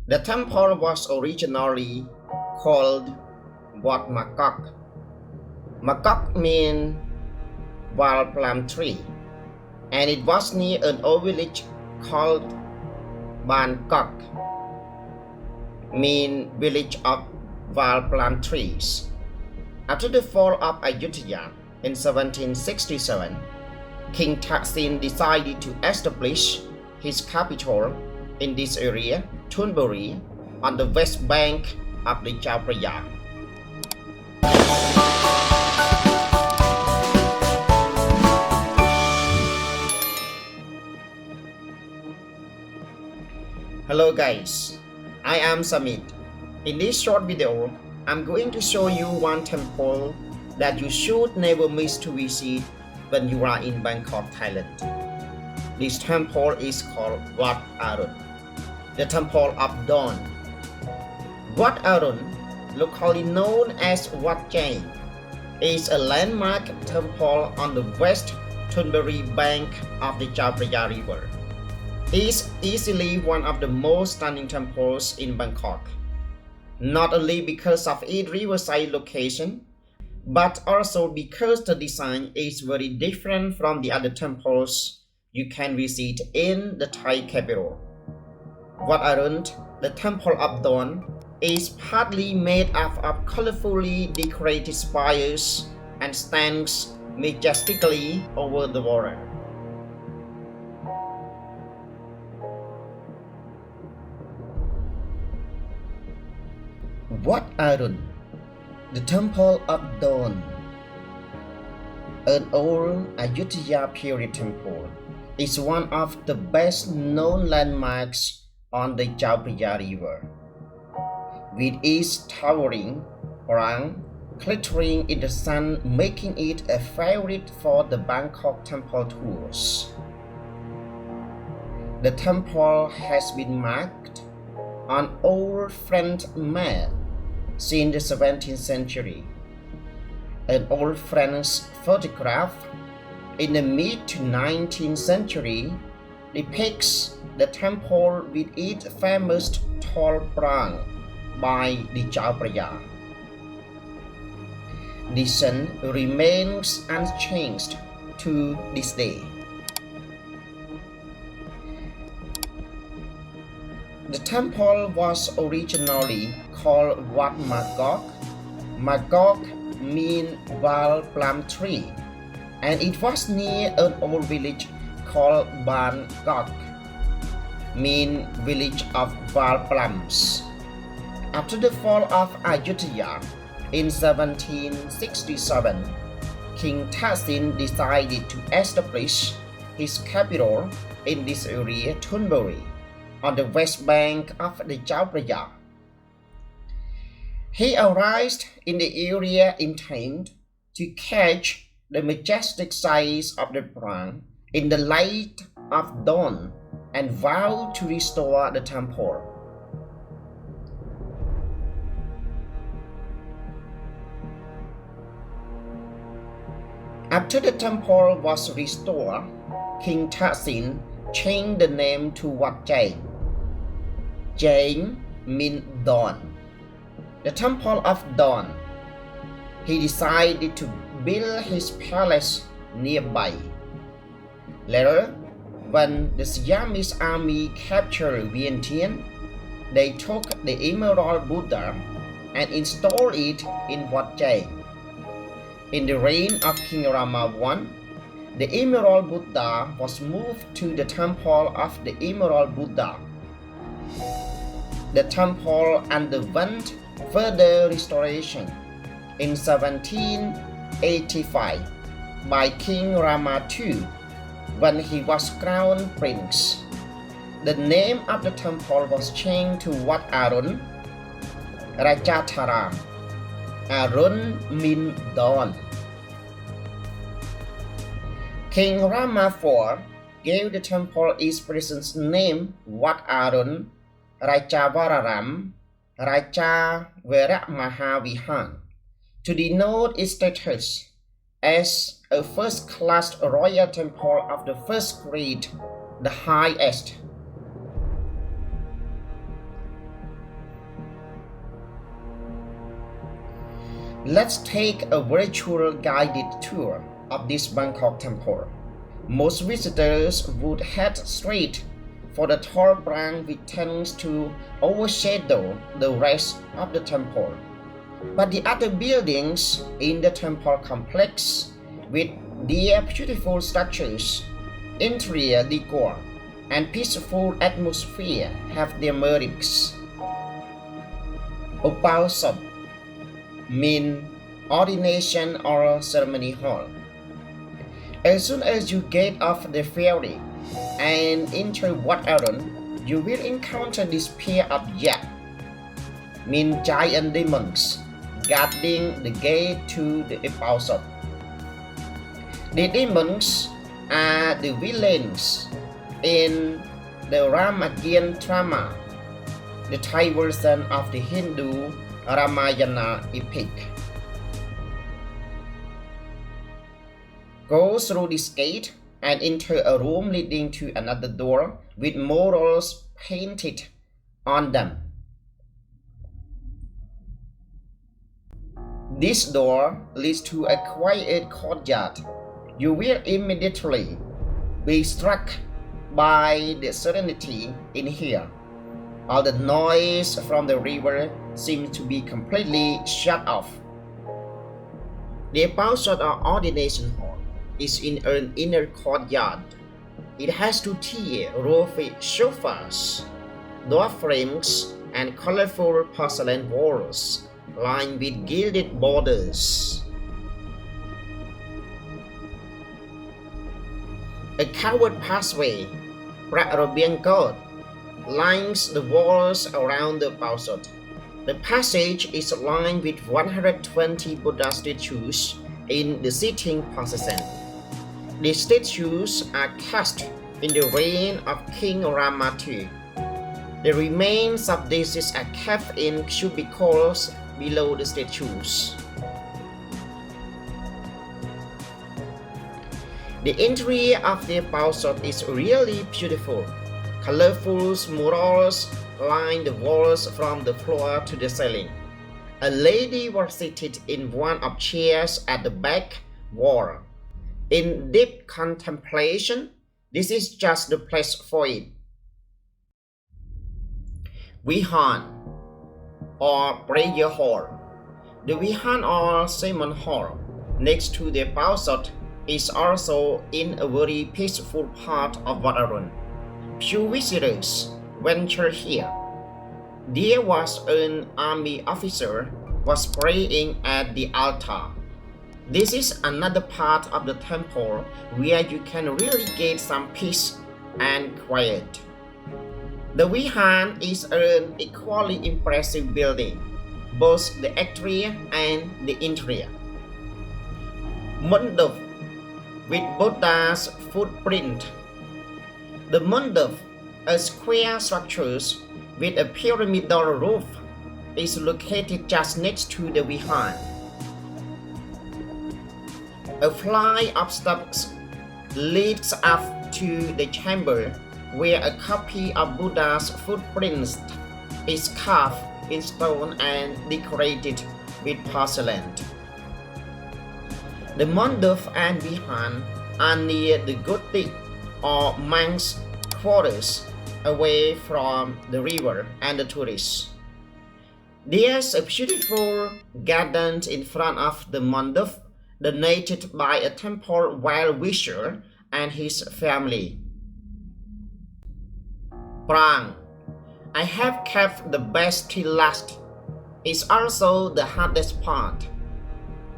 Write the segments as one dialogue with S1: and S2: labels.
S1: The temple was originally called Wat Makok. Makok means wild plum tree, and it was near an old village called Bangkok, mean village of wild plum trees. After the fall of Ayutthaya in 1767, King Thaksin decided to establish his capital in this area, Thonburi, on the west bank of the Chao Phraya. Hello guys, I am Samith. In this short video, I'm going to show you one temple that you should never miss to visit when you are in Bangkok, Thailand. This temple is called Wat Arun, the Temple of Dawn. Wat Arun, locally known as Wat Chaeng, is a landmark temple on the west Thonburi bank of the Chao Phraya River. It is easily one of the most stunning temples in Bangkok, not only because of its riverside location, but also because the design is very different from the other temples you can visit in the Thai capital. Wat Arun, the Temple of Dawn, is partly made up of colorfully decorated spires and stands majestically over the water. Wat Arun, the Temple of Dawn, an old Ayutthaya period temple, is one of the best known landmarks on the Chao Phraya River, with its towering Prang glittering in the sun, making it a favorite for the Bangkok temple tours. The temple has been marked on old French map since the 17th century. An old French photograph in the mid-19th century depicts the temple with its famous tall Prang by the Chao Phraya. The sun remains unchanged to this day. The temple was originally called Wat Makok. Makok means wild plum tree, and it was near an old village called Bangkok, mean village of wild plums. After the fall of Ayutthaya in 1767, King Thaksin decided to establish his capital in this area, Thonburi, on the west bank of the Chao Phraya. He arrived in the area intent to catch the majestic size of the Prang in the light of dawn and vowed to restore the temple. After the temple was restored, King Thaksin changed the name to Wat Chaeng. Chaeng means dawn, the Temple of Dawn. He decided to build his palace nearby. Later, when the Siamese army captured Viharn, they took the Emerald Buddha and installed it in Wat Chaeng. In the reign of King Rama I, the Emerald Buddha was moved to the Temple of the Emerald Buddha. The temple underwent further restoration in 1785 by King Rama II when he was crowned prince. The name of the temple was changed to Wat Arun, Rajatara. Arun means dawn. King Rama IV gave the temple its present name Wat Arun Rajavararam Rajavara Viharn to denote its status as a first-class royal temple of the first grade, the highest. Let's take a virtual guided tour of this Bangkok temple. Most visitors would head straight for the tall Prang, which tends to overshadow the rest of the temple. But the other buildings in the temple complex, with their beautiful structures, interior decor, and peaceful atmosphere, have their merits. Ubosot means ordination or ceremony hall. As soon as you get off the ferry and enter Wat Arun, you will encounter this pair of yak, mean giant demons, guarding the gate to the Ubosot. The demons are the villains in the Ramayana drama, the Thai version of the Hindu Ramayana epic. Go through this gate and enter a room leading to another door with murals painted on them. This door leads to a quiet courtyard. You will immediately be struck by the serenity in here. All the noise from the river seems to be completely shut off. The Ubosot or ordination hall is in an inner courtyard. It has two-tier roofed sofas, door frames, and colorful porcelain walls lined with gilded borders. A covered pathway, Prang lines the walls around the Ubosot. The passage is lined with 120 Buddha statues in the sitting position. The statues are cast in the reign of King Rama II. The remains of these are kept in cubicles below the statues. The interior of the Ubosot is really beautiful. Colorful murals line the walls from the floor to the ceiling. A lady was seated in one of chairs at the back wall. In deep contemplation, this is just the place for it. Viharn or prayer hall. The Viharn or sermon hall next to the Ubosot is also in a very peaceful part of Wat Arun. Few visitors venture here. There was an army officer was praying at the altar. This is another part of the temple where you can really get some peace and quiet. The Viharn is an equally impressive building, both the exterior and the interior. Mandap with Buddha's footprint. The mandap, a square structure with a pyramidal roof, is located just next to the Viharn. A flight of steps leads up to the chamber where a copy of Buddha's footprints is carved in stone and decorated with porcelain. The mandap and Viharn are near the Gothic or monks' quarters, away from the river and the tourists. There's a beautiful garden in front of the mandap, donated by a temple well-wisher and his family. Prang. I have kept the best till last. It's also the hardest part.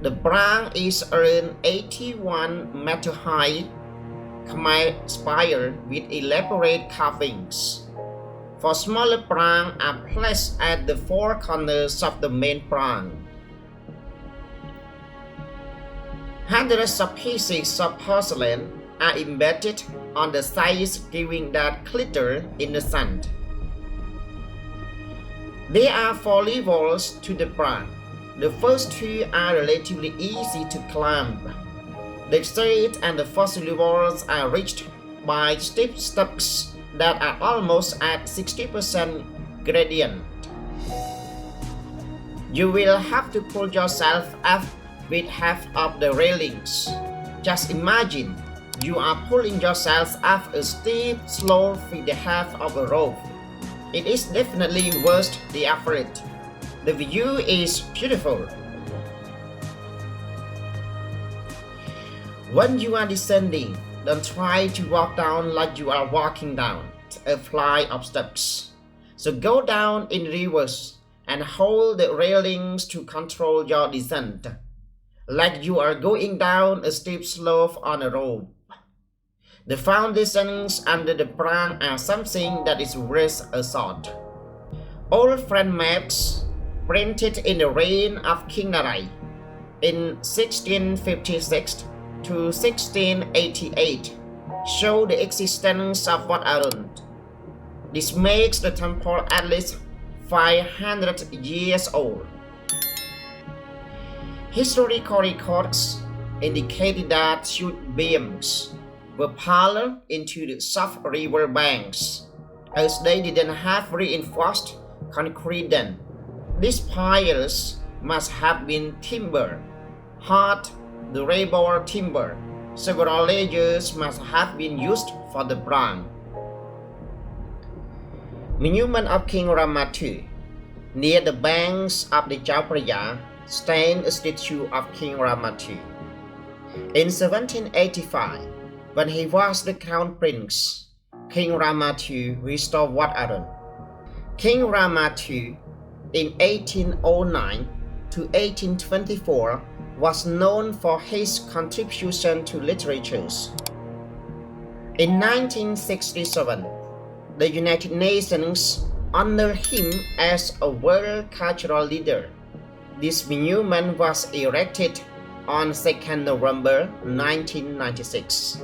S1: The Prang is an 81-meter high Khmer spire with elaborate carvings. For smaller Prang are placed at the four corners of the main Prang. Hundreds of pieces of porcelain are embedded on the sides, giving that glitter in the sun. There are 4 levels to the Prang. The first 2 are relatively easy to climb. The third and the fourth levels are reached by steep steps that are almost at 60% gradient. You will have to pull yourself up with half of the railings. Just imagine you are pulling yourself up a steep slope with the half of a rope. It is definitely worth the effort. The view is beautiful. When you are descending, don't try to walk down like you are walking down a flight of steps. So go down in reverse and hold the railings to control your descent, like you are going down a steep slope on a rope. The foundations under the Prang are something that is worth a thought. Old French maps printed in the reign of King Narai in 1656 to 1688 show the existence of Wat Arun. This makes the temple at least 500 years old. Historical records indicated that chute beams were piled into the soft river banks, as they didn't have reinforced concrete then. These piles must have been timber, hard, durable timber. Several layers must have been used for the Prang. Monument of King Rama II. Near the banks of the Chao Phraya stands a statue of King Rama II. In 1785, when he was the crown prince, King Rama II restored Wat Arun. King Rama II, in 1809 to 1824, was known for his contribution to literature. In 1967, the United Nations honored him as a World Cultural Leader. This monument was erected on 2nd November 1996.